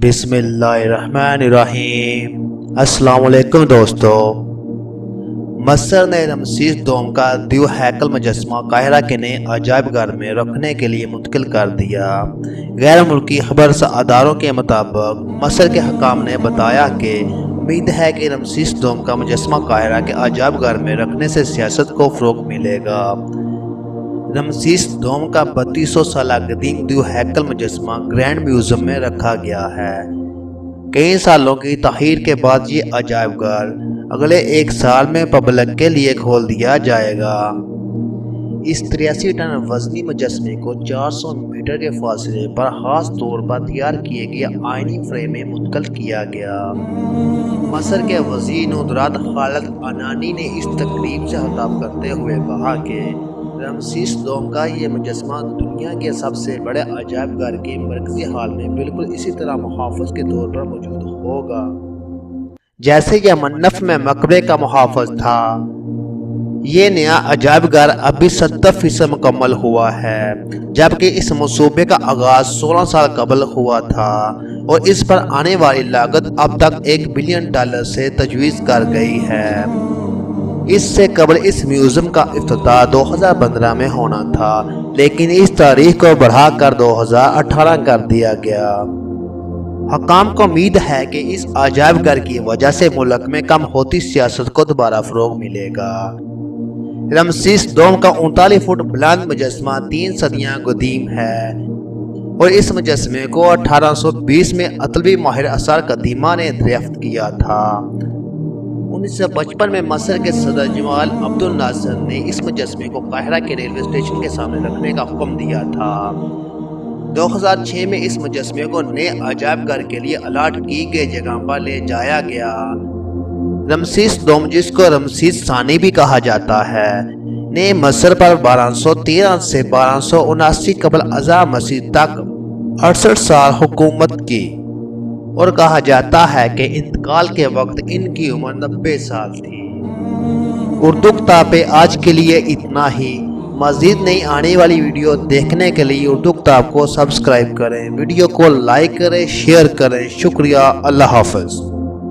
بسم اللہ الرحمن الرحیم۔ السلام علیکم دوستو۔ مصر نے رمسیس دوم کا دیو ہیکل مجسمہ قاہرہ کے نئے عجائب گھر میں رکھنے کے لیے منتقل کر دیا۔ غیر ملکی خبر اداروں کے مطابق مصر کے حکام نے بتایا کہ امید ہے کہ رمسیس دوم کا مجسمہ قاہرہ کے عجائب گھر میں رکھنے سے سیاست کو فروغ ملے گا۔ رمسیس دوم کا 3200 سالہ قدیم دیو ہیکل مجسمہ گرینڈ میوزیم میں رکھا گیا ہے۔ کئی سالوں کی تاخیر کے بعد یہ عجائب گھر اگلے ایک سال میں پبلک کے لیے کھول دیا جائے گا۔ اس 83 ٹن وزنی مجسمے کو 400 میٹر کے فاصلے پر خاص طور پر تیار کیے گئے آئینی فریم میں منتقل کیا گیا۔ مصر کے وزیر نوردرات خالد عنانی نے اس تقریب سے خطاب کرتے ہوئے کہا کہ رمسیس دوم کا یہ مجسمہ دنیا کے سب سے بڑے عجائب گھر کے مرکزی ہال میں بالکل اسی طرح محافظ کے طور پر موجود ہوگا جیسے یہ منف میں مقبرے کا محافظ تھا۔ یہ نیا عجائب گھر ابھی 70% مکمل ہوا ہے، جبکہ اس منصوبے کا آغاز 16 سال قبل ہوا تھا اور اس پر آنے والی لاگت اب تک $1 بلین سے تجویز کر گئی ہے۔ اس سے قبل اس میوزیم کا افتتاح 2015 میں ہونا تھا، لیکن اس تاریخ کو بڑھا کر 2018 کر دیا گیا۔ حکام کو امید ہے کہ اس عجائب گھر کی وجہ سے ملک میں کم ہوتی سیاست کو دوبارہ فروغ ملے گا۔ رمسیس دوم کا 39 فٹ بلند مجسمہ 3 صدیاں قدیم ہے اور اس مجسمے کو 1820 میں اطالوی ماہر آثار قدیمہ نے دریافت کیا تھا۔ 1955 میں مصر کے صدر جمال عبد الناصر نے اس مجسمے کو قاہرہ کے ریلوے اسٹیشن کے سامنے رکھنے کا حکم دیا تھا۔ 2006 میں اس مجسمے کو نئے عجائب گھر کے لیے الاٹ کی گئی جگہ پر لے جایا گیا۔ رمسیس دوم، جس کو رمسیس ثانی بھی کہا جاتا ہے، نے مصر پر 1213 سے 1279 قبل ازاں مسیح تک 68 سال حکومت کی اور کہا جاتا ہے کہ انتقال کے وقت ان کی عمر 90 سال تھی۔ اردو کتاب پہ آج کے لیے اتنا ہی۔ مزید نئی آنے والی ویڈیو دیکھنے کے لیے اردو کتاب کو سبسکرائب کریں، ویڈیو کو لائک کریں، شیئر کریں۔ شکریہ۔ اللہ حافظ۔